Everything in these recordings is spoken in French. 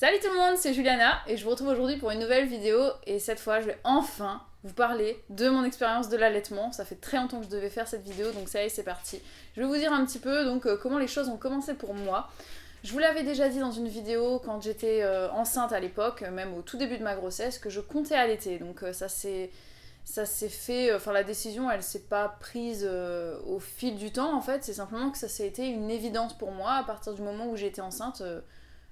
Salut tout le monde, c'est Juliana et je vous retrouve aujourd'hui pour une nouvelle vidéo et cette fois je vais enfin vous parler de mon expérience de l'allaitement. Ça fait très longtemps que je devais faire cette vidéo donc ça y est c'est parti. Je vais vous dire un petit peu comment les choses ont commencé pour moi. Je vous l'avais déjà dit dans une vidéo quand j'étais enceinte à l'époque, même au tout début de ma grossesse, que je comptais allaiter. Donc ça s'est fait, enfin la décision elle s'est pas prise au fil du temps en fait, c'est simplement que ça s'est été une évidence pour moi à partir du moment où j'ai été enceinte.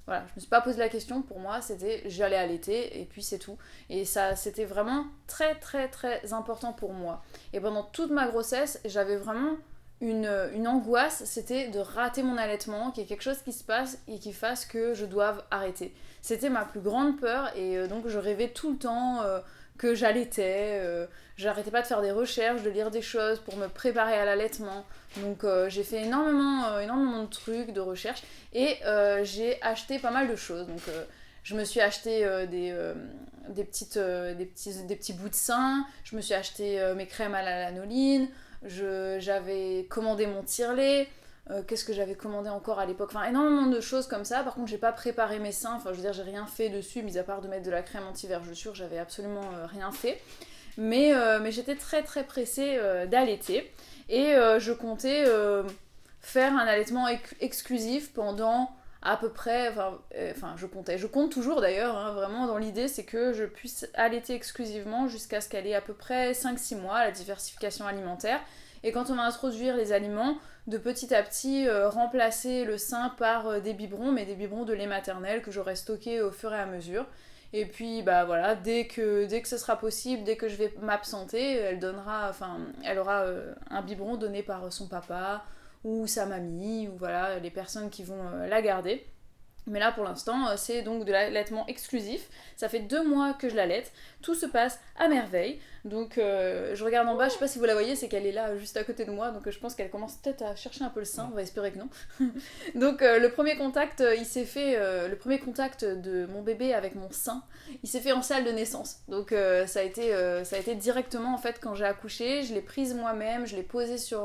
Voilà, je me suis pas posé la question, pour moi c'était j'allais allaiter et puis c'est tout. Et ça c'était vraiment très très très important pour moi. Et pendant toute ma grossesse, j'avais vraiment une angoisse, c'était de rater mon allaitement, qu'il y ait quelque chose qui se passe et qui fasse que je doive arrêter. C'était ma plus grande peur et donc je rêvais tout le temps que j'allaitais, j'arrêtais pas de faire des recherches, de lire des choses pour me préparer à l'allaitement. Donc j'ai fait énormément de trucs, de recherches et j'ai acheté pas mal de choses. Donc je me suis acheté des petits bouts de sein, je me suis acheté mes crèmes à la lanoline, j'avais commandé mon tire-lait. Qu'est-ce que j'avais commandé encore à l'époque? Enfin, énormément de choses comme ça. Par contre, j'ai pas préparé mes seins. Enfin, je veux dire, j'ai rien fait dessus, mis à part de mettre de la crème anti-vergeture. J'avais absolument rien fait. Mais j'étais très très pressée d'allaiter. Et je comptais faire un allaitement exclusif pendant à peu près. Je compte toujours d'ailleurs. Hein, vraiment, dans l'idée, c'est que je puisse allaiter exclusivement jusqu'à ce qu'elle ait à peu près 5-6 mois, la diversification alimentaire. Et quand on va introduire les aliments, de petit à petit remplacer le sein par des biberons, mais des biberons de lait maternel que j'aurai stockés au fur et à mesure. Et puis bah voilà, dès que ce sera possible, dès que je vais m'absenter, elle aura un biberon donné par son papa ou sa mamie ou voilà les personnes qui vont la garder. Mais là pour l'instant c'est donc de l'allaitement exclusif. Ça fait 2 mois que je l'allaite. Tout se passe à merveille. Donc je regarde en bas, je sais pas si vous la voyez, c'est qu'elle est là juste à côté de moi. Donc je pense qu'elle commence peut-être à chercher un peu le sein, on va espérer que non. Donc le premier contact, il s'est fait, le premier contact de mon bébé avec mon sein, il s'est fait en salle de naissance. Donc ça a été directement en fait quand j'ai accouché. Je l'ai prise moi-même, je l'ai posée sur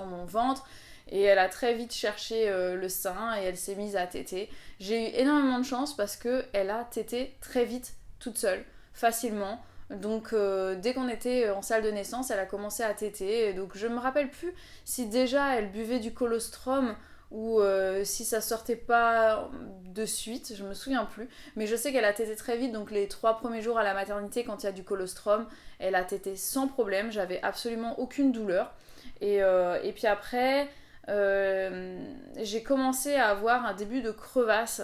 mon ventre. Et elle a très vite cherché le sein et elle s'est mise à téter. J'ai eu énormément de chance parce qu'elle a tété très vite, toute seule, facilement. Donc dès qu'on était en salle de naissance, elle a commencé à téter. Donc je me rappelle plus si déjà elle buvait du colostrum ou si ça sortait pas de suite, je me souviens plus. Mais je sais qu'elle a tété très vite, donc les 3 premiers jours à la maternité, quand il y a du colostrum, elle a tété sans problème, j'avais absolument aucune douleur. Et puis après, j'ai commencé à avoir un début de crevasse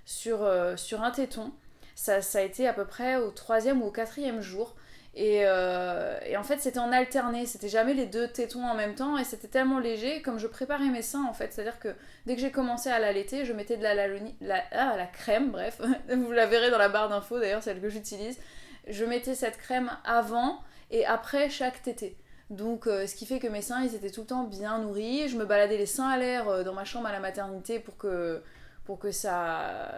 sur un téton. Ça a été à peu près au 3e ou au 4e jour. Et en fait, c'était en alterné, c'était jamais les deux tétons en même temps, et c'était tellement léger, comme je préparais mes seins en fait. C'est-à-dire que dès que j'ai commencé à l'allaiter, je mettais de la crème, bref, vous la verrez dans la barre d'infos d'ailleurs, celle que j'utilise. Je mettais cette crème avant et après chaque tété. Donc ce qui fait que mes seins ils étaient tout le temps bien nourris. Je me baladais les seins à l'air dans ma chambre à la maternité pour que ça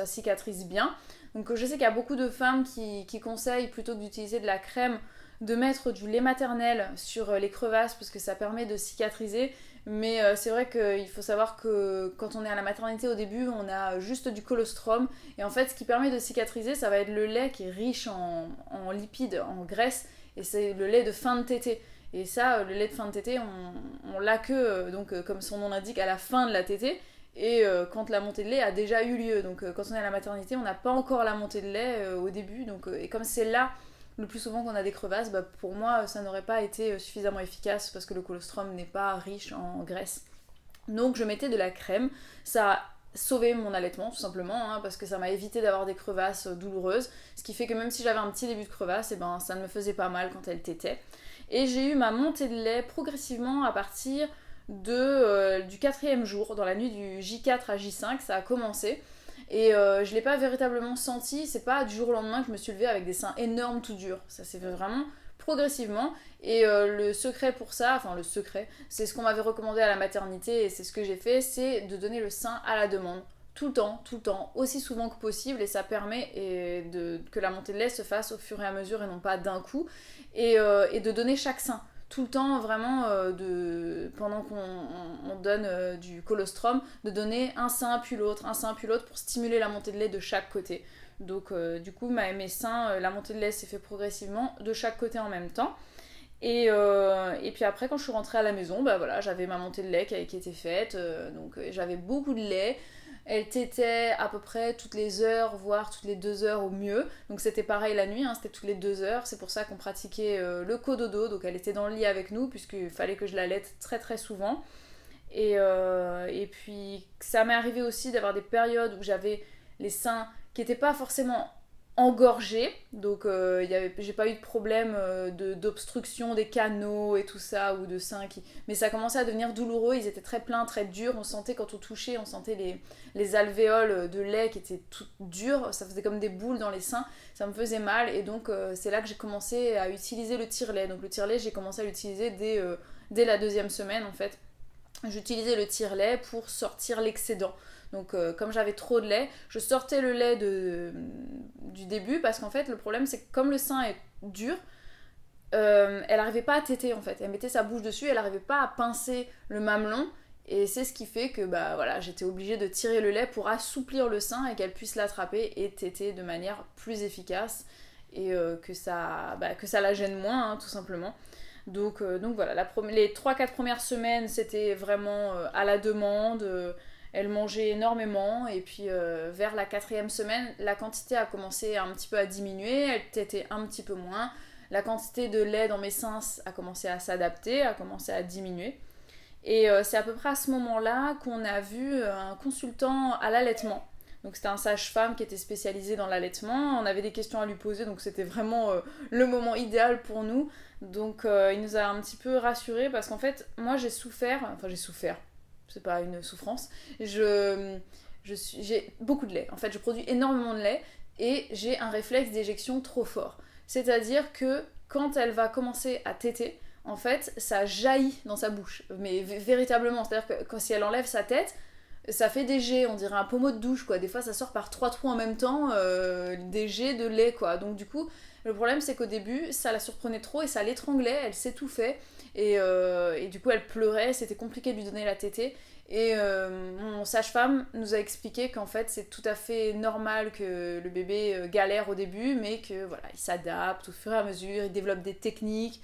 cicatrise bien. Donc je sais qu'il y a beaucoup de femmes qui conseillent plutôt que d'utiliser de la crème de mettre du lait maternel sur les crevasses parce que ça permet de cicatriser. Mais c'est vrai qu'il faut savoir que quand on est à la maternité au début, on a juste du colostrum. Et en fait, ce qui permet de cicatriser, ça va être le lait qui est riche en lipides, en graisse. Et c'est le lait de fin de tétée. Et ça, le lait de fin de tétée, on l'a que, comme son nom l'indique, à la fin de la tétée. Et quand la montée de lait a déjà eu lieu. Donc quand on est à la maternité, on n'a pas encore la montée de lait au début. Et comme c'est là le plus souvent qu'on a des crevasses, bah, pour moi ça n'aurait pas été suffisamment efficace parce que le colostrum n'est pas riche en graisse. Donc je mettais de la crème. Ça a sauvé mon allaitement tout simplement parce que ça m'a évité d'avoir des crevasses douloureuses. Ce qui fait que même si j'avais un petit début de crevasse, et ben, ça ne me faisait pas mal quand elle tétait. Et j'ai eu ma montée de lait progressivement à partir du 4e jour, dans la nuit du J4 à J5, ça a commencé. Et je l'ai pas véritablement senti, c'est pas du jour au lendemain que je me suis levée avec des seins énormes tout durs. Ça s'est fait vraiment progressivement. Et le secret pour ça, enfin le secret, c'est ce qu'on m'avait recommandé à la maternité et c'est ce que j'ai fait, c'est de donner le sein à la demande. Tout le temps, aussi souvent que possible et ça permet que la montée de lait se fasse au fur et à mesure et non pas d'un coup et de donner chaque sein. tout le temps vraiment pendant qu'on donne du colostrum, de donner un sein puis l'autre, un sein puis l'autre pour stimuler la montée de lait de chaque côté. Donc du coup mes seins, la montée de lait s'est fait progressivement de chaque côté en même temps. Et puis après quand je suis rentrée à la maison, bah voilà, j'avais ma montée de lait qui était faite, donc j'avais beaucoup de lait. Elle tétait à peu près toutes les heures, voire toutes les 2 heures au mieux. Donc c'était pareil la nuit, hein, c'était toutes les 2 heures. C'est pour ça qu'on pratiquait le cododo. Donc elle était dans le lit avec nous, puisqu'il fallait que je l'allaite très très souvent. Et puis ça m'est arrivé aussi d'avoir des périodes où j'avais les seins qui n'étaient pas forcément engorgés. Donc j'ai pas eu de problème d'obstruction des canaux et tout ça, ou de seins qui... Mais ça commençait à devenir douloureux, ils étaient très pleins, très durs. On sentait quand on touchait, on sentait les alvéoles de lait qui étaient toutes dures. Ça faisait comme des boules dans les seins, ça me faisait mal. Et donc c'est là que j'ai commencé à utiliser le tire-lait. Donc le tire-lait, j'ai commencé à l'utiliser dès la 2e semaine en fait. J'utilisais le tire-lait pour sortir l'excédent. Donc comme j'avais trop de lait, je sortais le lait du début, parce qu'en fait le problème c'est que comme le sein est dur, elle n'arrivait pas à téter en fait. Elle mettait sa bouche dessus, elle n'arrivait pas à pincer le mamelon, et c'est ce qui fait que bah voilà, j'étais obligée de tirer le lait pour assouplir le sein et qu'elle puisse l'attraper et téter de manière plus efficace, et que ça la gêne moins, hein, tout simplement. Donc voilà, les 3-4 premières semaines c'était vraiment à la demande. Elle mangeait énormément, et puis vers la 4e semaine, la quantité a commencé un petit peu à diminuer, elle tétait un petit peu moins, la quantité de lait dans mes seins a commencé à s'adapter, a commencé à diminuer. Et c'est à peu près à ce moment-là qu'on a vu un consultant à l'allaitement. Donc c'était un sage-femme qui était spécialisé dans l'allaitement, on avait des questions à lui poser, donc c'était vraiment le moment idéal pour nous. Donc il nous a un petit peu rassurés, parce qu'en fait, moi j'ai souffert, c'est pas une souffrance, j'ai beaucoup de lait. En fait, je produis énormément de lait et j'ai un réflexe d'éjection trop fort. C'est-à-dire que quand elle va commencer à téter, en fait, ça jaillit dans sa bouche. Mais véritablement, c'est-à-dire que si elle enlève sa tête, ça fait des jets, on dirait un pommeau de douche, quoi. Des fois, ça sort par 3 trous en même temps, des jets de lait, quoi. Donc du coup, le problème, c'est qu'au début, ça la surprenait trop et ça l'étranglait, elle s'étouffait. Et du coup, elle pleurait, c'était compliqué de lui donner la tétée. Et mon sage-femme nous a expliqué qu'en fait, c'est tout à fait normal que le bébé galère au début, mais que voilà, il s'adapte au fur et à mesure, il développe des techniques.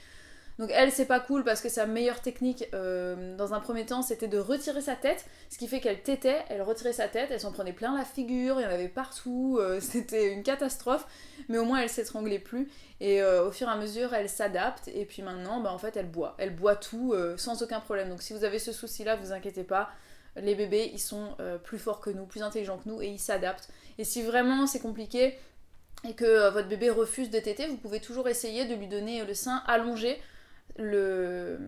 Donc elle, c'est pas cool, parce que sa meilleure technique dans un premier temps, c'était de retirer sa tête, ce qui fait qu'elle tétait, elle retirait sa tête, elle s'en prenait plein la figure, il y en avait partout, c'était une catastrophe, mais au moins elle s'étranglait plus. Et au fur et à mesure, elle s'adapte, et puis maintenant, bah, en fait, elle boit tout sans aucun problème. Donc si vous avez ce souci-là, vous inquiétez pas, les bébés, ils sont plus forts que nous, plus intelligents que nous, et ils s'adaptent. Et si vraiment c'est compliqué et que votre bébé refuse de téter, vous pouvez toujours essayer de lui donner le sein allongé.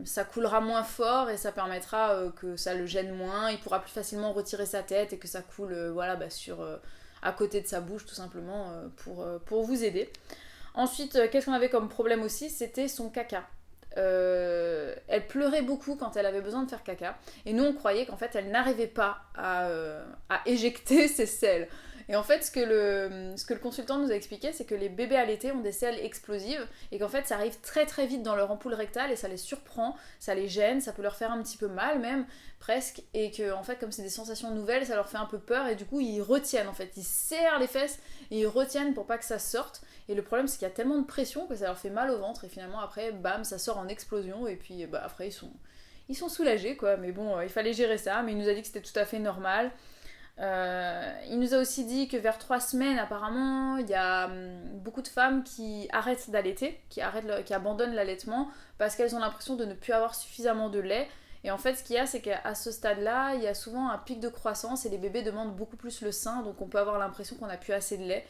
Ça coulera moins fort et ça permettra que ça le gêne moins, il pourra plus facilement retirer sa tête et que ça coule à côté de sa bouche, tout simplement, pour vous aider. Ensuite, qu'est-ce qu'on avait comme problème aussi? C'était son caca. Elle pleurait beaucoup quand elle avait besoin de faire caca, et nous on croyait qu'en fait elle n'arrivait pas à éjecter ses selles. Et en fait, ce que le consultant nous a expliqué, c'est que les bébés allaités ont des selles explosives, et qu'en fait ça arrive très très vite dans leur ampoule rectale, et ça les surprend, ça les gêne, ça peut leur faire un petit peu mal même, presque, et que en fait comme c'est des sensations nouvelles, ça leur fait un peu peur, et du coup ils retiennent en fait, ils serrent les fesses, et ils retiennent pour pas que ça sorte. Et le problème, c'est qu'il y a tellement de pression que ça leur fait mal au ventre, et finalement après, bam, ça sort en explosion, et puis bah, après ils sont soulagés, quoi. Mais bon, il fallait gérer ça, mais il nous a dit que c'était tout à fait normal. Il nous a aussi dit que vers 3 semaines, apparemment, il y a beaucoup de femmes qui arrêtent d'allaiter, qui abandonnent l'allaitement, parce qu'elles ont l'impression de ne plus avoir suffisamment de lait. Et en fait, ce qu'il y a, c'est qu'à ce stade-là, il y a souvent un pic de croissance, et les bébés demandent beaucoup plus le sein, donc on peut avoir l'impression qu'on n'a plus assez de lait.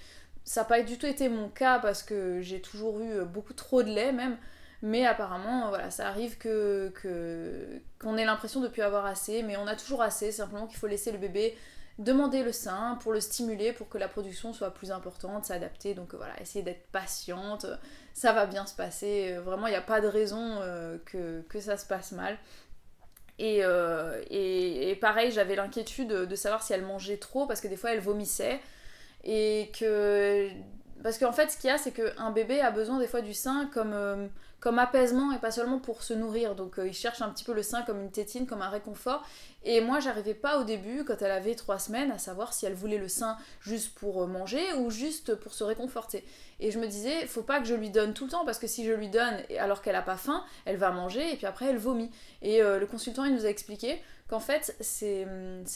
Ça n'a pas du tout été mon cas, parce que j'ai toujours eu beaucoup trop de lait même, mais apparemment voilà, ça arrive qu'on ait l'impression de ne plus avoir assez, mais on a toujours assez, simplement qu'il faut laisser le bébé demander le sein pour le stimuler, pour que la production soit plus importante, s'adapter. Donc voilà, essayer d'être patiente, ça va bien se passer, vraiment il n'y a pas de raison que ça se passe mal. Et pareil, j'avais l'inquiétude de savoir si elle mangeait trop, parce que des fois elle vomissait, et que parce qu'en fait, ce qu'il y a, c'est qu'un bébé a besoin des fois du sein comme apaisement et pas seulement pour se nourrir. Donc il cherche un petit peu le sein comme une tétine, comme un réconfort. Et moi, j'arrivais pas au début, quand elle avait 3 semaines, à savoir si elle voulait le sein juste pour manger ou juste pour se réconforter. Et je me disais, faut pas que je lui donne tout le temps, parce que si je lui donne alors qu'elle a pas faim, elle va manger et puis après elle vomit. Et le consultant, il nous a expliqué qu'en fait, c'est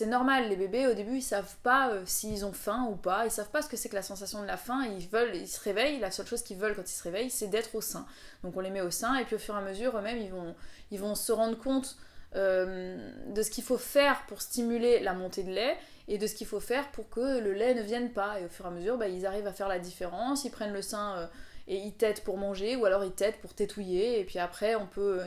normal, les bébés, au début, ils savent pas s'ils ont faim ou pas, ils savent pas ce que c'est que la sensation de la faim, ils se réveillent, la seule chose qu'ils veulent quand ils se réveillent, c'est d'être au sein. Donc on les met au sein, et puis au fur et à mesure, eux-mêmes, ils vont se rendre compte de ce qu'il faut faire pour stimuler la montée de lait, et de ce qu'il faut faire pour que le lait ne vienne pas. Et au fur et à mesure, ils arrivent à faire la différence, ils prennent le sein... et ils tètent pour manger, ou alors ils tètent pour tétouiller, et puis après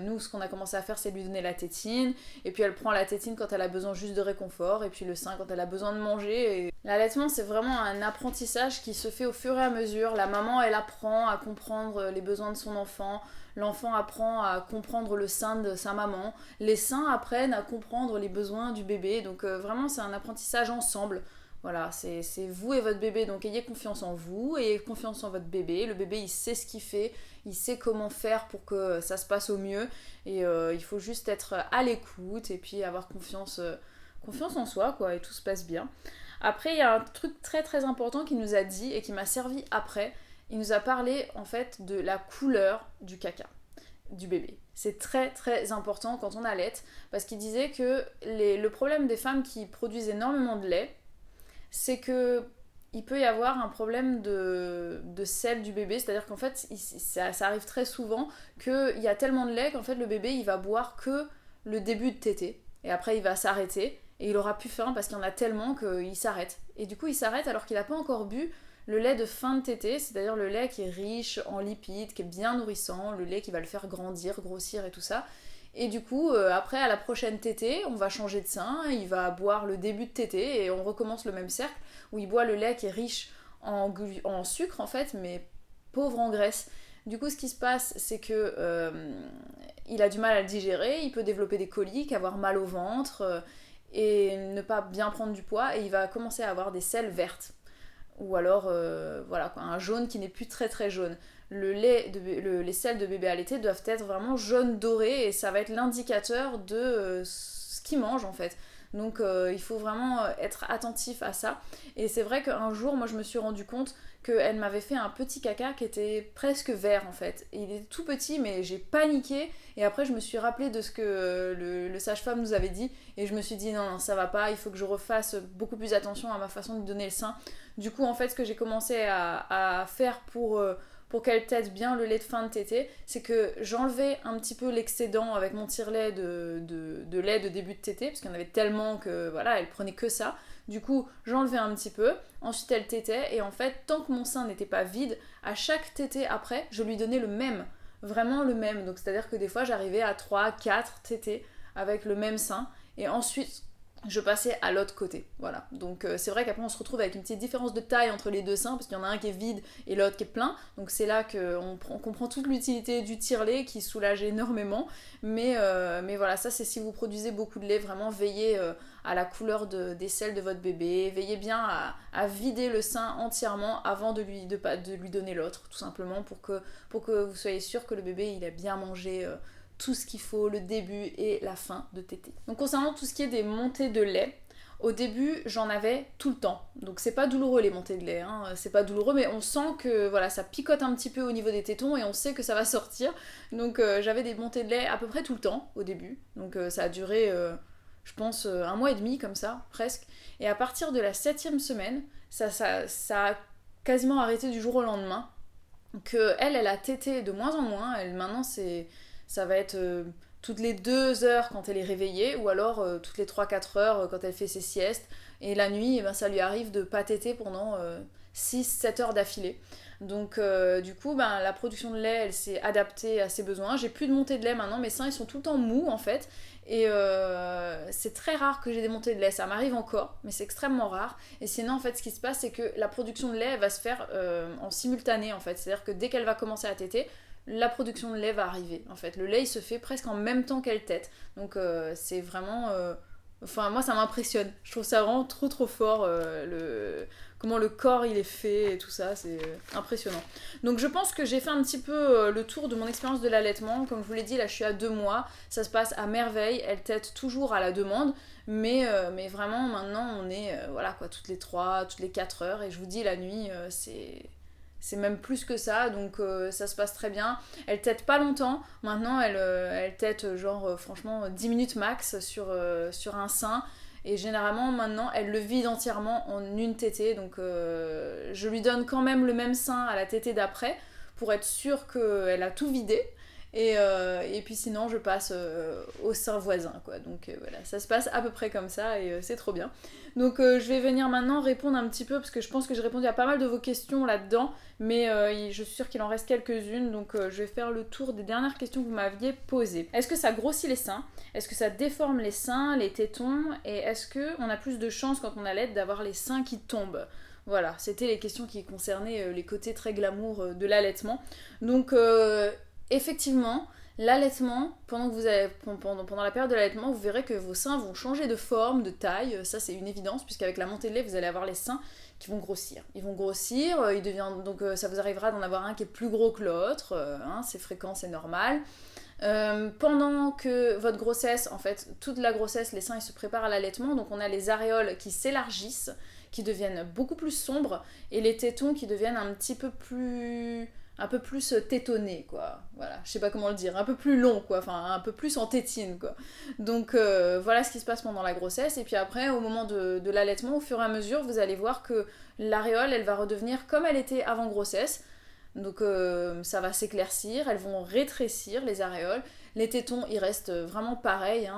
nous ce qu'on a commencé à faire c'est lui donner la tétine, et puis elle prend la tétine quand elle a besoin juste de réconfort, et puis le sein quand elle a besoin de manger. Et l'allaitement c'est vraiment un apprentissage qui se fait au fur et à mesure, la maman elle apprend à comprendre les besoins de son enfant, l'enfant apprend à comprendre le sein de sa maman, les seins apprennent à comprendre les besoins du bébé, donc vraiment c'est un apprentissage ensemble. Voilà, c'est vous et votre bébé, donc ayez confiance en vous, ayez confiance en votre bébé. Le bébé, il sait ce qu'il fait, il sait comment faire pour que ça se passe au mieux. Et il faut juste être à l'écoute et puis avoir confiance en soi, quoi, et tout se passe bien. Après, il y a un truc très très important qu'il nous a dit et qui m'a servi après. Il nous a parlé, en fait, de la couleur du caca du bébé. C'est très très important quand on allaite, parce qu'il disait que le problème des femmes qui produisent énormément de lait, c'est que il peut y avoir un problème de sel du bébé, c'est-à-dire qu'en fait ça arrive très souvent qu'il y a tellement de lait qu'en fait le bébé il va boire que le début de tétée, et après il va s'arrêter et il aura plus faim parce qu'il y en a tellement qu'il s'arrête, et du coup il s'arrête alors qu'il n'a pas encore bu le lait de fin de tétée, c'est-à-dire le lait qui est riche en lipides, qui est bien nourrissant, le lait qui va le faire grandir, grossir et tout ça. Et du coup, après, à la prochaine tétée, on va changer de sein, il va boire le début de tétée et on recommence le même cercle où il boit le lait qui est riche en sucre en fait, mais pauvre en graisse. Du coup, ce qui se passe, c'est que il a du mal à le digérer, il peut développer des coliques, avoir mal au ventre et ne pas bien prendre du poids, et il va commencer à avoir des selles vertes. Ou alors, voilà, quoi, un jaune qui n'est plus très très jaune. Les selles de bébé allaité doivent être vraiment jaune doré, et ça va être l'indicateur de ce qu'il mange en fait. Donc il faut vraiment être attentif à ça. Et c'est vrai qu'un jour, moi je me suis rendu compte qu'elle m'avait fait un petit caca qui était presque vert en fait. Et il était tout petit, mais j'ai paniqué. Et après je me suis rappelé de ce que le sage-femme nous avait dit. Et je me suis dit non, non, ça va pas, il faut que je refasse beaucoup plus attention à ma façon de lui donner le sein. Du coup en fait ce que j'ai commencé à faire pour qu'elle tète bien le lait de fin de tétée, c'est que j'enlevais un petit peu l'excédent avec mon tire-lait de lait de début de tétée, parce qu'il y en avait tellement que voilà, elle prenait que ça. Du coup, j'enlevais un petit peu, ensuite elle tétait, et en fait, tant que mon sein n'était pas vide, à chaque tétée après, je lui donnais le même, vraiment le même. Donc c'est-à-dire que des fois, j'arrivais à 3, 4 tétées avec le même sein, et ensuite je passais à l'autre côté, voilà. Donc c'est vrai qu'après on se retrouve avec une petite différence de taille entre les deux seins, parce qu'il y en a un qui est vide et l'autre qui est plein, donc c'est là qu'on comprend toute l'utilité du tire-lait qui soulage énormément, mais voilà, ça c'est si vous produisez beaucoup de lait, vraiment veillez à la couleur des selles de votre bébé, veillez bien à vider le sein entièrement avant de lui donner l'autre, tout simplement pour que vous soyez sûr que le bébé il a bien mangé tout ce qu'il faut, le début et la fin de tétée. Donc concernant tout ce qui est des montées de lait, au début j'en avais tout le temps, donc c'est pas douloureux les montées de lait, hein. C'est pas douloureux, mais on sent que voilà, ça picote un petit peu au niveau des tétons et on sait que ça va sortir, donc j'avais des montées de lait à peu près tout le temps au début, donc ça a duré je pense 1 mois et demi comme ça, presque, et à partir de la 7e semaine, ça a quasiment arrêté du jour au lendemain, que elle a tété de moins en moins, maintenant ça va être toutes les 2 heures quand elle est réveillée, ou alors toutes les 3-4 heures quand elle fait ses siestes. Et la nuit, ça lui arrive de pas téter pendant 6-7 heures d'affilée. Donc du coup, la production de lait, elle s'est adaptée à ses besoins. J'ai plus de montée de lait maintenant, mes seins ils sont tout le temps mous en fait. Et c'est très rare que j'ai des montées de lait, ça m'arrive encore, mais c'est extrêmement rare. Et sinon en fait ce qui se passe c'est que la production de lait elle va se faire en simultané en fait. C'est-à-dire que dès qu'elle va commencer à téter, la production de lait va arriver en fait. Le lait il se fait presque en même temps qu'elle tète. Donc c'est vraiment... Enfin moi ça m'impressionne. Je trouve ça vraiment trop trop fort comment le corps il est fait et tout ça, c'est impressionnant. Donc je pense que j'ai fait un petit peu le tour de mon expérience de l'allaitement. Comme je vous l'ai dit, là je suis à 2 mois, ça se passe à merveille, elle tète toujours à la demande, mais vraiment maintenant on est voilà quoi, toutes les 3, toutes les 4 heures, et je vous dis la nuit c'est même plus que ça, donc ça se passe très bien. Elle tète pas longtemps, maintenant elle tète genre franchement 10 minutes max sur un sein, et généralement maintenant elle le vide entièrement en une tétée, donc je lui donne quand même le même sein à la tétée d'après pour être sûre qu'elle a tout vidé. Et puis sinon je passe au sein voisin quoi, donc voilà, ça se passe à peu près comme ça, et c'est trop bien. Donc je vais venir maintenant répondre un petit peu, parce que je pense que j'ai répondu à pas mal de vos questions là-dedans, mais je suis sûre qu'il en reste quelques-unes, donc je vais faire le tour des dernières questions que vous m'aviez posées. Est-ce que ça grossit les seins? Est-ce que ça déforme les seins, les tétons? Et est-ce qu'on a plus de chances quand on allait d'avoir les seins qui tombent? Voilà, c'était les questions qui concernaient les côtés très glamour de l'allaitement. Donc effectivement, l'allaitement, pendant la période de l'allaitement, vous verrez que vos seins vont changer de forme, de taille. Ça, c'est une évidence, puisqu'avec la montée de lait, vous allez avoir les seins qui vont grossir. Ils vont grossir, donc ça vous arrivera d'en avoir un qui est plus gros que l'autre. C'est fréquent, c'est normal. Pendant que votre grossesse, en fait, toute la grossesse, les seins ils se préparent à l'allaitement, donc on a les aréoles qui s'élargissent, qui deviennent beaucoup plus sombres, et les tétons qui deviennent un peu plus tétonné, quoi. Voilà, je sais pas comment le dire, un peu plus long, quoi, enfin un peu plus en tétine, quoi. Donc voilà ce qui se passe pendant la grossesse, et puis après, au moment de l'allaitement, au fur et à mesure, vous allez voir que l'aréole, elle va redevenir comme elle était avant grossesse. Donc ça va s'éclaircir, elles vont rétrécir les aréoles. Les tétons, ils restent vraiment pareils.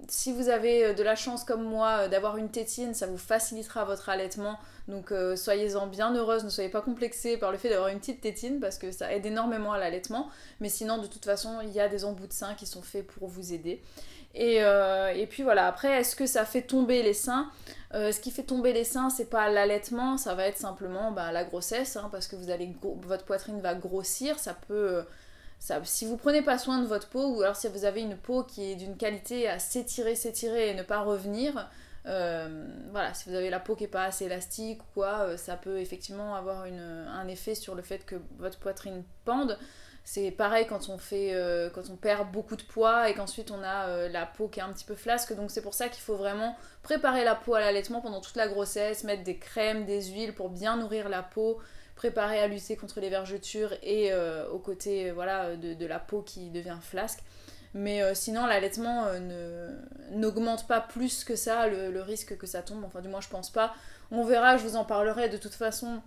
Si vous avez de la chance comme moi d'avoir une tétine, ça vous facilitera votre allaitement. Donc soyez-en bien heureuse, ne soyez pas complexée par le fait d'avoir une petite tétine, parce que ça aide énormément à l'allaitement. Mais sinon, de toute façon, il y a des embouts de sein qui sont faits pour vous aider. Et puis voilà, après, est-ce que ça fait tomber les seins? Ce qui fait tomber les seins, c'est pas l'allaitement, ça va être simplement la grossesse, parce que votre poitrine va grossir. Si vous prenez pas soin de votre peau, ou alors si vous avez une peau qui est d'une qualité à s'étirer et ne pas revenir, voilà, si vous avez la peau qui est pas assez élastique ou quoi, ça peut effectivement avoir un effet sur le fait que votre poitrine pende. C'est pareil quand on perd beaucoup de poids et qu'ensuite on a la peau qui est un petit peu flasque, donc c'est pour ça qu'il faut vraiment préparer la peau à l'allaitement pendant toute la grossesse, mettre des crèmes, des huiles pour bien nourrir la peau, préparer à lutter contre les vergetures et au côté voilà, de la peau qui devient flasque. Mais sinon l'allaitement n'augmente pas plus que ça le risque que ça tombe, enfin du moins je pense pas. On verra, je vous en parlerai de toute façon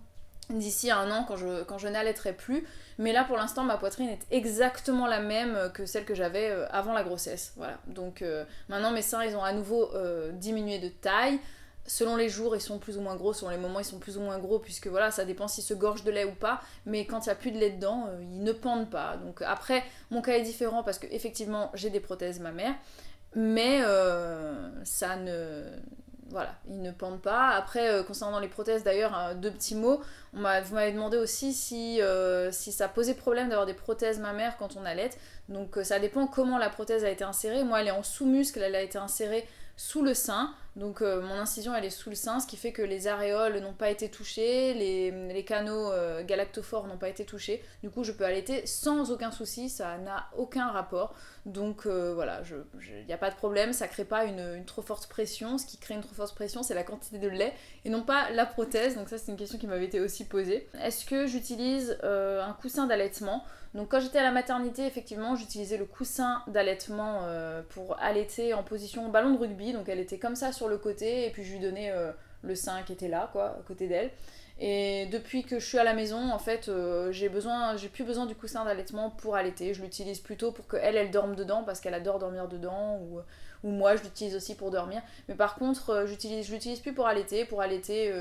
d'ici à un an quand je n'allaiterai plus, mais là pour l'instant ma poitrine est exactement la même que celle que j'avais avant la grossesse, voilà. Donc maintenant mes seins ils ont à nouveau diminué de taille, selon les jours ils sont plus ou moins gros, selon les moments ils sont plus ou moins gros, puisque voilà, ça dépend s'ils se gorgent de lait ou pas, mais quand il n'y a plus de lait dedans, ils ne pendent pas. Donc après mon cas est différent parce que effectivement j'ai des prothèses mammaires, mais ça ne... Voilà, ils ne pendent pas. Après, concernant les prothèses d'ailleurs, 2 petits mots. Vous m'avez demandé aussi si ça posait problème d'avoir des prothèses mammaires quand on allait. Donc ça dépend comment la prothèse a été insérée. Moi, elle est en sous-muscle, elle a été insérée sous le sein. Donc mon incision, elle est sous le sein, ce qui fait que les aréoles n'ont pas été touchées, les canaux galactophores n'ont pas été touchés. Du coup, je peux allaiter sans aucun souci, ça n'a aucun rapport. Donc voilà, il n'y a pas de problème, ça crée pas une trop forte pression. Ce qui crée une trop forte pression, c'est la quantité de lait et non pas la prothèse. Donc ça, c'est une question qui m'avait été aussi posée. Est-ce que j'utilise un coussin d'allaitement? Donc quand j'étais à la maternité, effectivement, j'utilisais le coussin d'allaitement pour allaiter en position ballon de rugby. Donc elle était comme ça sur le côté, et puis je lui donnais le sein qui était là, quoi, à côté d'elle. Et depuis que je suis à la maison, en fait, j'ai plus besoin du coussin d'allaitement pour allaiter. Je l'utilise plutôt pour qu'elle dorme dedans, parce qu'elle adore dormir dedans, ou moi je l'utilise aussi pour dormir. Mais par contre, je l'utilise plus pour allaiter. Pour allaiter,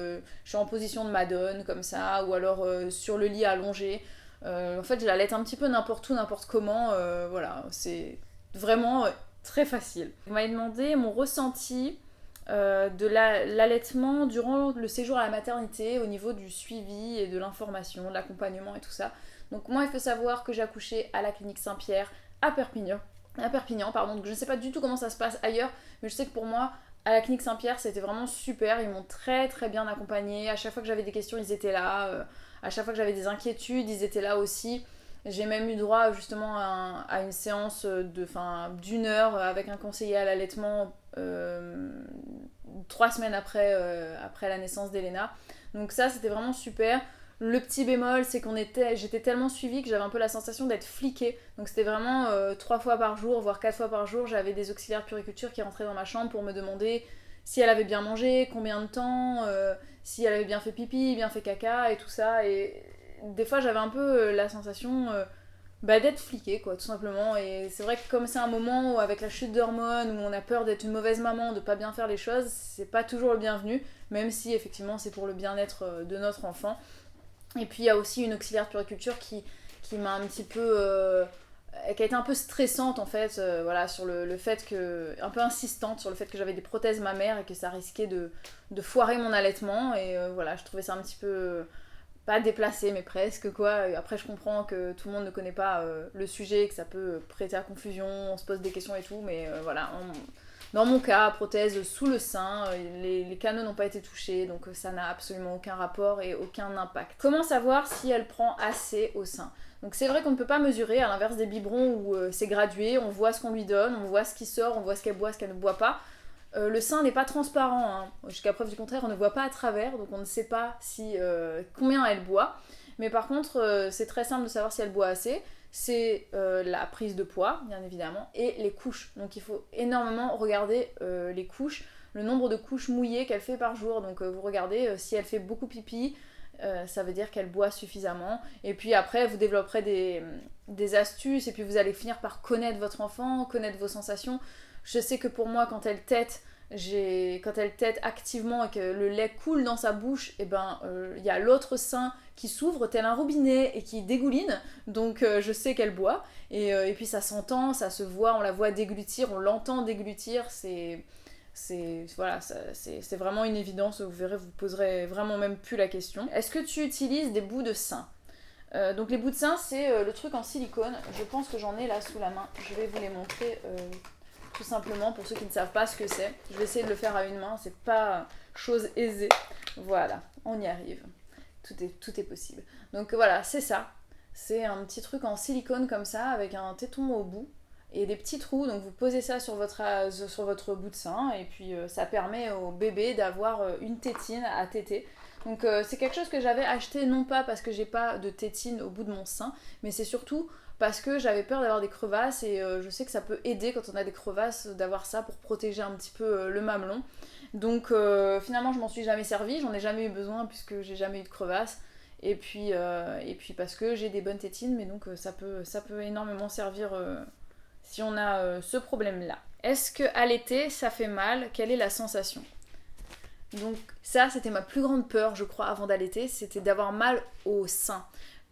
je suis en position de madone, comme ça, ou alors sur le lit allongé. En fait, je l'allaite un petit peu n'importe où, n'importe comment. Voilà, c'est vraiment très facile. Vous m'avez demandé mon ressenti de l'allaitement durant le séjour à la maternité, au niveau du suivi et de l'information, de l'accompagnement et tout ça. Donc moi, il faut savoir que j'ai accouché à la clinique Saint-Pierre à Perpignan, pardon. Donc je ne sais pas du tout comment ça se passe ailleurs, mais je sais que pour moi, À la clinique Saint-Pierre, c'était vraiment super, ils m'ont très très bien accompagnée. À chaque fois que j'avais des questions, ils étaient là. À chaque fois que j'avais des inquiétudes, ils étaient là aussi. J'ai même eu droit justement à une séance d'une heure avec un conseiller à l'allaitement 3 semaines après la naissance d'Elena. Donc ça, c'était vraiment super. Le petit bémol, c'est j'étais tellement suivie que j'avais un peu la sensation d'être fliquée. Donc c'était vraiment 3 fois par jour, voire 4 fois par jour, j'avais des auxiliaires de puériculture qui rentraient dans ma chambre pour me demander si elle avait bien mangé, combien de temps, si elle avait bien fait pipi, bien fait caca et tout ça. Et des fois j'avais un peu la sensation d'être fliquée, quoi, tout simplement. Et c'est vrai que comme c'est un moment où, avec la chute d'hormones, où on a peur d'être une mauvaise maman, de pas bien faire les choses, c'est pas toujours le bienvenu, même si effectivement c'est pour le bien-être de notre enfant. Et puis il y a aussi une auxiliaire de puériculture qui m'a un petit peu... qui a été un peu stressante en fait, voilà, sur le fait que... un peu insistante sur le fait que j'avais des prothèses mammaires et que ça risquait de foirer mon allaitement. Et voilà, je trouvais ça un petit peu... pas déplacé, mais presque quoi. Et après, je comprends que tout le monde ne connaît pas le sujet, que ça peut prêter à confusion, on se pose des questions et tout, mais voilà. Dans mon cas, prothèse sous le sein, les canaux n'ont pas été touchés, donc ça n'a absolument aucun rapport et aucun impact. Comment savoir si elle prend assez au sein ? Donc c'est vrai qu'on ne peut pas mesurer, à l'inverse des biberons où c'est gradué, on voit ce qu'on lui donne, on voit ce qui sort, on voit ce qu'elle boit, ce qu'elle ne boit pas. Le sein n'est pas transparent, hein. Jusqu'à preuve du contraire, on ne voit pas à travers, donc on ne sait pas combien elle boit. Mais par contre, c'est très simple de savoir si elle boit assez. C'est la prise de poids, bien évidemment, et les couches. Donc il faut énormément regarder les couches, le nombre de couches mouillées qu'elle fait par jour. Donc vous regardez si elle fait beaucoup pipi, ça veut dire qu'elle boit suffisamment. Et puis après, vous développerez des astuces, et puis vous allez finir par connaître votre enfant, connaître vos sensations. Je sais que pour moi, quand elle tète activement et que le lait coule dans sa bouche, et il y a l'autre sein qui s'ouvre tel un robinet et qui dégouline, donc je sais qu'elle boit, et puis ça s'entend, ça se voit, on la voit déglutir, on l'entend déglutir, c'est vraiment une évidence, vous verrez, vous poserez vraiment même plus la question. Est-ce que tu utilises des bouts de sein ? Donc les bouts de sein, c'est le truc en silicone, je pense que j'en ai là sous la main, je vais vous les montrer tout simplement pour ceux qui ne savent pas ce que c'est. Je vais essayer de le faire à une main, c'est pas chose aisée. Voilà, on y arrive. Tout est possible. Donc voilà, c'est ça. C'est un petit truc en silicone comme ça, avec un téton au bout et des petits trous. Donc vous posez ça sur votre bout de sein, et puis ça permet au bébé d'avoir une tétine à téter. Donc c'est quelque chose que j'avais acheté, non pas parce que j'ai pas de tétine au bout de mon sein, mais c'est surtout parce que j'avais peur d'avoir des crevasses, et je sais que ça peut aider quand on a des crevasses d'avoir ça pour protéger un petit peu le mamelon. Donc finalement je m'en suis jamais servie, j'en ai jamais eu besoin puisque j'ai jamais eu de crevasses, et puis parce que j'ai des bonnes tétines, mais donc ça peut énormément servir si on a ce problème là. Est-ce que allaiter ça fait mal ? Quelle est la sensation ? Donc ça, c'était ma plus grande peur, je crois, avant d'allaiter, c'était d'avoir mal au sein.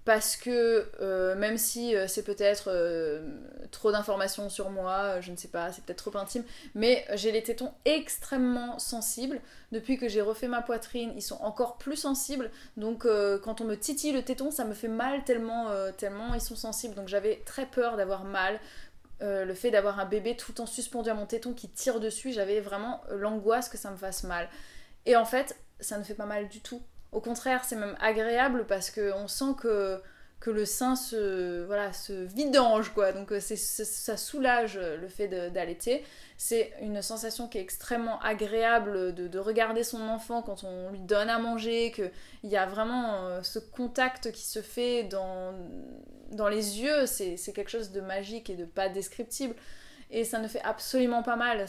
Parce que même si c'est peut-être trop d'informations sur moi, je ne sais pas, c'est peut-être trop intime, mais j'ai les tétons extrêmement sensibles. Depuis que j'ai refait ma poitrine, ils sont encore plus sensibles. Donc quand on me titille le téton, ça me fait mal tellement ils sont sensibles. Donc j'avais très peur d'avoir mal. Le fait d'avoir un bébé tout le temps suspendu à mon téton qui tire dessus, j'avais vraiment l'angoisse que ça me fasse mal. Et en fait, ça ne fait pas mal du tout. Au contraire, c'est même agréable parce qu'on sent que le sein se vidange, quoi. Donc ça soulage le fait d'allaiter. C'est une sensation qui est extrêmement agréable de regarder son enfant quand on lui donne à manger, qu'il y a vraiment ce contact qui se fait dans les yeux. C'est quelque chose de magique et de pas descriptible. Et ça ne fait absolument pas mal.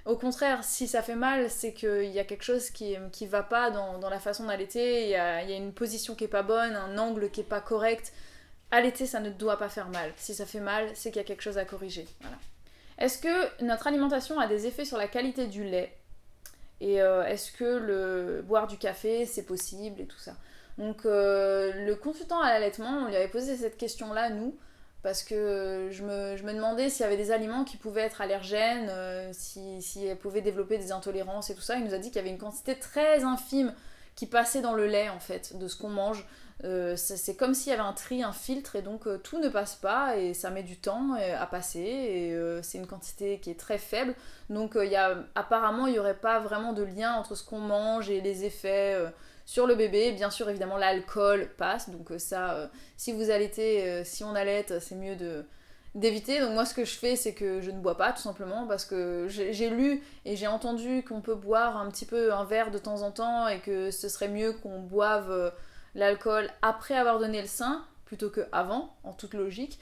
Au contraire, si ça fait mal, c'est qu'il y a quelque chose qui va pas dans la façon d'allaiter, il y a une position qui est pas bonne, un angle qui est pas correct. Allaiter, ça ne doit pas faire mal. Si ça fait mal, c'est qu'il y a quelque chose à corriger. Voilà. Est-ce que notre alimentation a des effets sur la qualité du lait ? Et est-ce que boire du café, c'est possible et tout ça ? Donc le consultant à l'allaitement, on lui avait posé cette question-là, nous, parce que je me demandais s'il y avait des aliments qui pouvaient être allergènes, si elle pouvait développer des intolérances et tout ça. Il nous a dit qu'il y avait une quantité très infime qui passait dans le lait en fait, de ce qu'on mange. C'est comme s'il y avait un tri, un filtre, et donc tout ne passe pas et ça met du temps à passer, et c'est une quantité qui est très faible. Donc apparemment il n'y aurait pas vraiment de lien entre ce qu'on mange et les effets sur le bébé. Bien sûr, évidemment, l'alcool passe, donc si vous allaitez, si on allaite, c'est mieux d'éviter. Donc moi ce que je fais, c'est que je ne bois pas, tout simplement, parce que j'ai lu et j'ai entendu qu'on peut boire un petit peu un verre de temps en temps et que ce serait mieux qu'on boive l'alcool après avoir donné le sein plutôt que avant, en toute logique.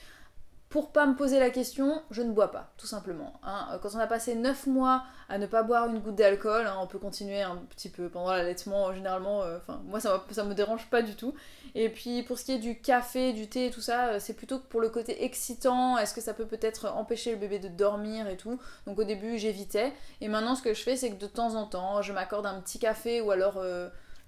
Pour pas me poser la question, je ne bois pas, tout simplement. Hein. Quand on a passé 9 mois à ne pas boire une goutte d'alcool, hein, on peut continuer un petit peu pendant l'allaitement, généralement, moi ça me dérange pas du tout. Et puis pour ce qui est du café, du thé et tout ça, c'est plutôt pour le côté excitant, est-ce que ça peut peut-être empêcher le bébé de dormir et tout. Donc au début j'évitais, et maintenant ce que je fais, c'est que de temps en temps, je m'accorde un petit café ou alors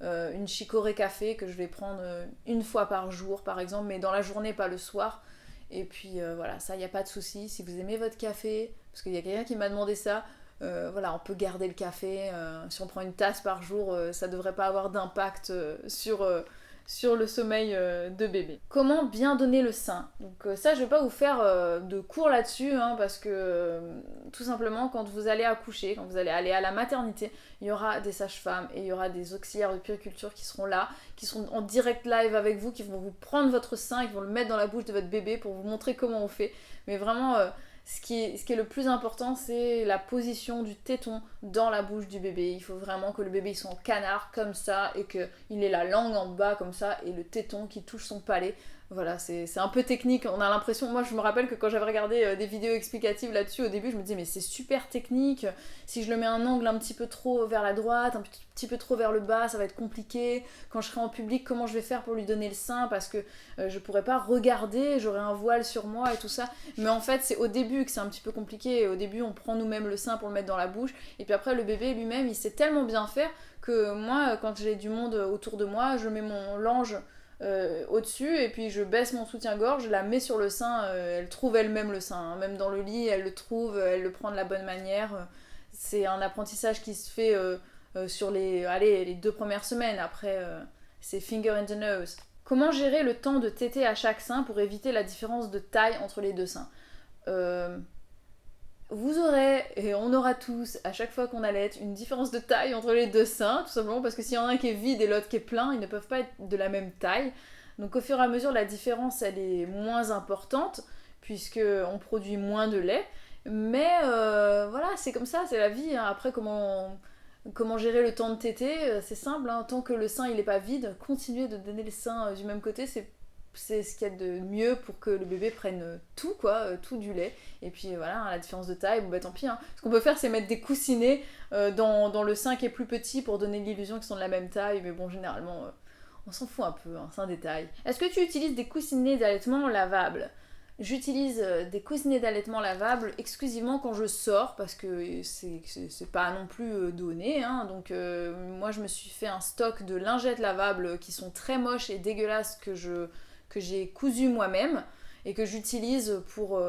une chicorée café que je vais prendre une fois par jour par exemple, mais dans la journée, pas le soir. Et puis voilà, ça, il n'y a pas de souci. Si vous aimez votre café, parce qu'il y a quelqu'un qui m'a demandé ça, voilà, on peut garder le café. Si on prend une tasse par jour, ça ne devrait pas avoir d'impact sur le sommeil de bébé. Comment bien donner le sein? Donc ça, je vais pas vous faire de cours là-dessus, hein, parce que tout simplement, quand vous allez accoucher, quand vous allez aller à la maternité, il y aura des sages-femmes et il y aura des auxiliaires de puériculture qui seront là, qui seront en direct live avec vous, qui vont vous prendre votre sein et qui vont le mettre dans la bouche de votre bébé pour vous montrer comment on fait. Mais vraiment, ce qui est le plus important, c'est la position du téton dans la bouche du bébé. Il faut vraiment que le bébé soit en canard comme ça et qu'il ait la langue en bas comme ça et le téton qui touche son palais. Voilà, c'est un peu technique, on a l'impression, moi je me rappelle que quand j'avais regardé des vidéos explicatives là-dessus au début, je me disais mais c'est super technique, si je le mets un angle un petit peu trop vers la droite, un petit peu trop vers le bas, ça va être compliqué, quand je serai en public, comment je vais faire pour lui donner le sein, parce que je pourrais pas regarder, j'aurai un voile sur moi et tout ça, mais en fait c'est au début que c'est un petit peu compliqué, au début on prend nous-mêmes le sein pour le mettre dans la bouche, et puis après le bébé lui-même il sait tellement bien faire que moi quand j'ai du monde autour de moi, je mets mon lange au-dessus et puis je baisse mon soutien-gorge, je la mets sur le sein, elle trouve elle-même le sein, hein. Même dans le lit elle le trouve, elle le prend de la bonne manière, c'est un apprentissage qui se fait sur les 2 premières semaines, après c'est finger in the nose. Comment gérer le temps de téter à chaque sein pour éviter la différence de taille entre les 2 seins? Vous aurez, et on aura tous, à chaque fois qu'on allaite, une différence de taille entre les 2 seins, tout simplement parce que s'il y en a un qui est vide et l'autre qui est plein, ils ne peuvent pas être de la même taille. Donc au fur et à mesure, la différence, elle est moins importante, puisqu'on produit moins de lait. Mais voilà, c'est comme ça, c'est la vie. Hein. Après, comment gérer le temps de téter? C'est simple, hein. Tant que le sein il n'est pas vide, continuez de donner le sein du même côté, c'est ce qu'il y a de mieux pour que le bébé prenne tout, quoi, tout du lait. Et puis voilà, hein, la différence de taille, bon bah tant pis. Hein. Ce qu'on peut faire, c'est mettre des coussinets dans le sein qui est plus petit pour donner l'illusion qu'ils sont de la même taille. Mais bon, généralement, on s'en fout un peu, hein, c'est un détail. Est-ce que tu utilises des coussinets d'allaitement lavables? J'utilise des coussinets d'allaitement lavables exclusivement quand je sors, parce que c'est pas non plus donné, hein. Donc moi je me suis fait un stock de lingettes lavables qui sont très moches et dégueulasses que j'ai cousu moi-même et que j'utilise pour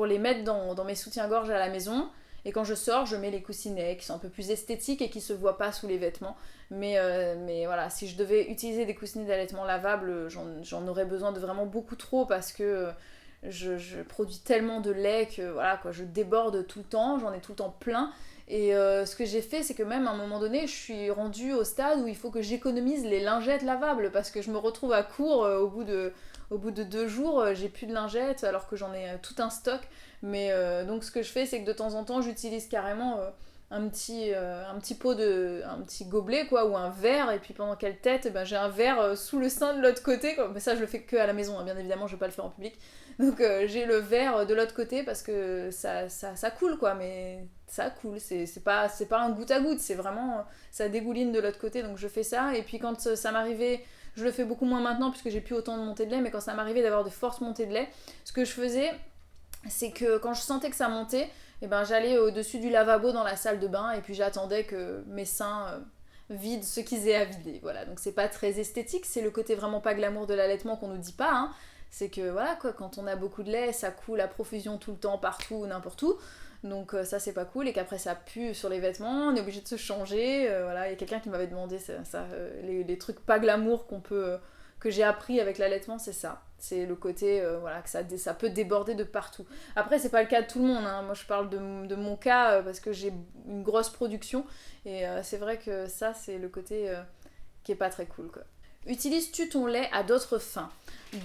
les mettre dans mes soutiens-gorge à la maison. Et quand je sors, je mets les coussinets qui sont un peu plus esthétiques et qui se voient pas sous les vêtements. Mais voilà, si je devais utiliser des coussinets d'allaitement lavables, j'en aurais besoin de vraiment beaucoup trop, parce que je produis tellement de lait que voilà, quoi, je déborde tout le temps, j'en ai tout le temps plein. Et ce que j'ai fait, c'est que même à un moment donné, je suis rendue au stade où il faut que j'économise les lingettes lavables, parce que je me retrouve à court au bout de 2 jours, j'ai plus de lingettes alors que j'en ai tout un stock. Mais donc ce que je fais, c'est que de temps en temps, j'utilise carrément un petit gobelet, quoi, ou un verre, et puis pendant qu'elle tète, eh ben, j'ai un verre sous le sein de l'autre côté, quoi. Mais ça je le fais que à la maison, hein, bien évidemment je vais pas le faire en public. Donc j'ai le verre de l'autre côté parce que ça coule, quoi, mais ça coule, c'est pas un goutte à goutte, c'est vraiment, ça dégouline de l'autre côté, donc je fais ça. Et puis quand ça m'arrivait, je le fais beaucoup moins maintenant puisque j'ai plus autant de montée de lait, mais quand ça m'arrivait d'avoir de fortes montées de lait, ce que je faisais, c'est que quand je sentais que ça montait, eh ben, j'allais au-dessus du lavabo dans la salle de bain et puis j'attendais que mes seins vident ce qu'ils aient à vider. Voilà, donc c'est pas très esthétique, c'est le côté vraiment pas glamour de l'allaitement qu'on nous dit pas, hein. C'est que voilà, quoi, quand on a beaucoup de lait, ça coule à profusion tout le temps, partout, n'importe où. Donc ça c'est pas cool, et qu'après ça pue sur les vêtements, on est obligé de se changer, voilà, il y a quelqu'un qui m'avait demandé les trucs pas glamour que j'ai appris avec l'allaitement, c'est ça. C'est le côté voilà, que ça peut déborder de partout. Après, c'est pas le cas de tout le monde, hein. Moi je parle de mon cas parce que j'ai une grosse production, et c'est vrai que ça, c'est le côté qui est pas très cool, quoi. Utilises-tu ton lait à d'autres fins?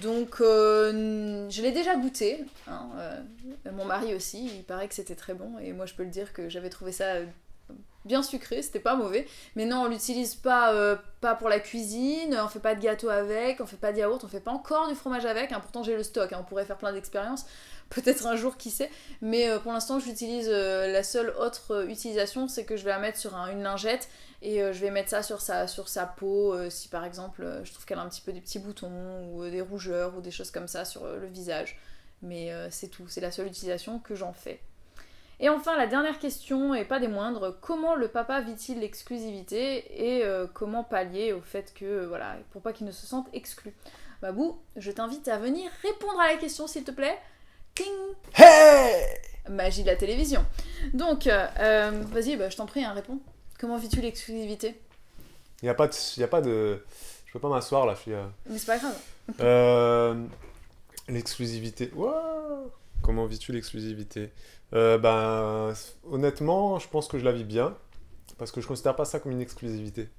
Donc, je l'ai déjà goûté, hein, mon mari aussi, il paraît que c'était très bon, et moi je peux le dire que j'avais trouvé ça bien sucré, c'était pas mauvais. Mais non, on l'utilise pas pour la cuisine, on fait pas de gâteau avec, on fait pas de yaourt, on fait pas encore du fromage avec, hein. Pourtant j'ai le stock, hein, on pourrait faire plein d'expériences, peut-être un jour, qui sait. Mais pour l'instant, je l'utilise, la seule autre utilisation, c'est que je vais la mettre sur une lingette, et je vais mettre ça sur sa peau, si par exemple je trouve qu'elle a un petit peu des petits boutons, ou des rougeurs, ou des choses comme ça sur le visage. Mais c'est tout, c'est la seule utilisation que j'en fais. Et enfin, la dernière question, et pas des moindres, comment le papa vit-il l'exclusivité, et comment pallier au fait que, voilà, pour pas qu'il ne se sente exclu? Babou, je t'invite à venir répondre à la question, s'il te plaît. Ting! Hey! Magie de la télévision. Donc, vas-y, je t'en prie, hein, réponds. Comment vis-tu l'exclusivité? Y a pas de... Je peux pas m'asseoir là, je suis... Mais c'est pas grave. L'exclusivité. Wow. Comment vis-tu l'exclusivité? Honnêtement, je pense que je la vis bien. Parce que je considère pas ça comme une exclusivité.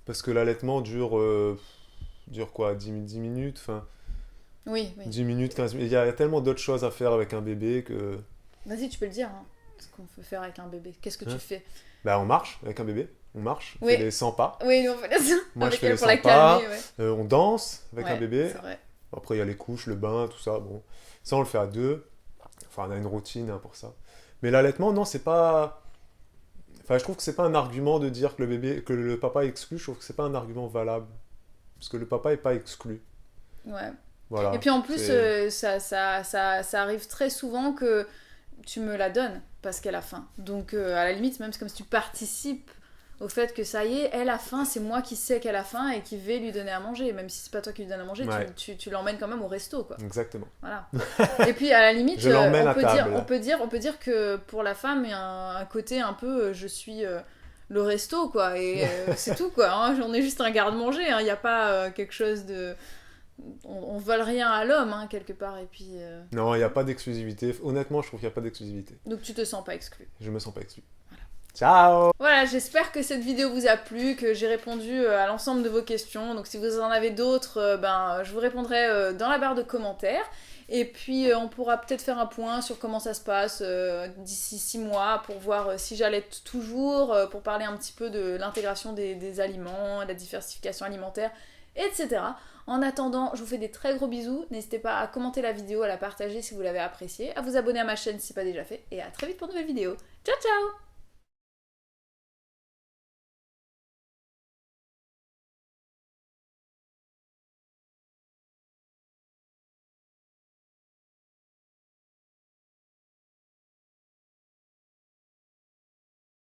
Parce que l'allaitement dure quoi, 10 minutes, enfin... Oui. 10 minutes, 15 minutes. Il y a tellement d'autres choses à faire avec un bébé que... Vas-y, tu peux le dire, hein, ce qu'on peut faire avec un bébé. Qu'est-ce que tu fais? On marche avec un bébé. On marche, on Oui. fait les 100 pas. Oui, nous on fait ça. Moi, avec je fais elle les pour 100 la pas. calmer, ouais. On danse avec un Ouais, bébé. c'est vrai. Après, il y a les couches, le bain, tout ça. Bon, ça, on le fait à deux. Enfin, on a une routine, hein, pour ça. Mais l'allaitement, non, c'est pas... Enfin, je trouve que c'est pas un argument de dire que le papa est exclu. Je trouve que c'est pas un argument valable. Parce que le papa est pas exclu. Ouais. Voilà. Et puis en plus, ça arrive très souvent que tu me la donnes parce qu'elle a faim. Donc à la limite, même c'est comme si tu participes au fait que ça y est, elle a faim, c'est moi qui sais qu'elle a faim et qui vais lui donner à manger. Même si c'est pas toi qui lui donne à manger, Ouais. tu l'emmènes quand même au resto, quoi. Exactement. Voilà. Et puis à la limite, Je l'emmène à on peut table. dire que pour la femme, il y a un côté un peu, je suis le resto, quoi. Et c'est tout, quoi. Hein. J'en ai juste un garde-manger. Hein. Il n'y a pas quelque chose de... On vole rien à l'homme, hein, quelque part. Et puis... Non, il n'y a pas d'exclusivité. Honnêtement, je trouve qu'il n'y a pas d'exclusivité. Donc tu te sens pas exclu. Je me sens pas exclu. Ciao! Voilà, j'espère que cette vidéo vous a plu, que j'ai répondu à l'ensemble de vos questions. Donc si vous en avez d'autres, je vous répondrai dans la barre de commentaires. Et puis on pourra peut-être faire un point sur comment ça se passe d'ici 6 mois pour voir si j'allaite toujours, pour parler un petit peu de l'intégration des aliments, la diversification alimentaire, etc. En attendant, je vous fais des très gros bisous. N'hésitez pas à commenter la vidéo, à la partager si vous l'avez appréciée, à vous abonner à ma chaîne si ce n'est pas déjà fait. Et à très vite pour de nouvelles vidéos. Ciao ciao!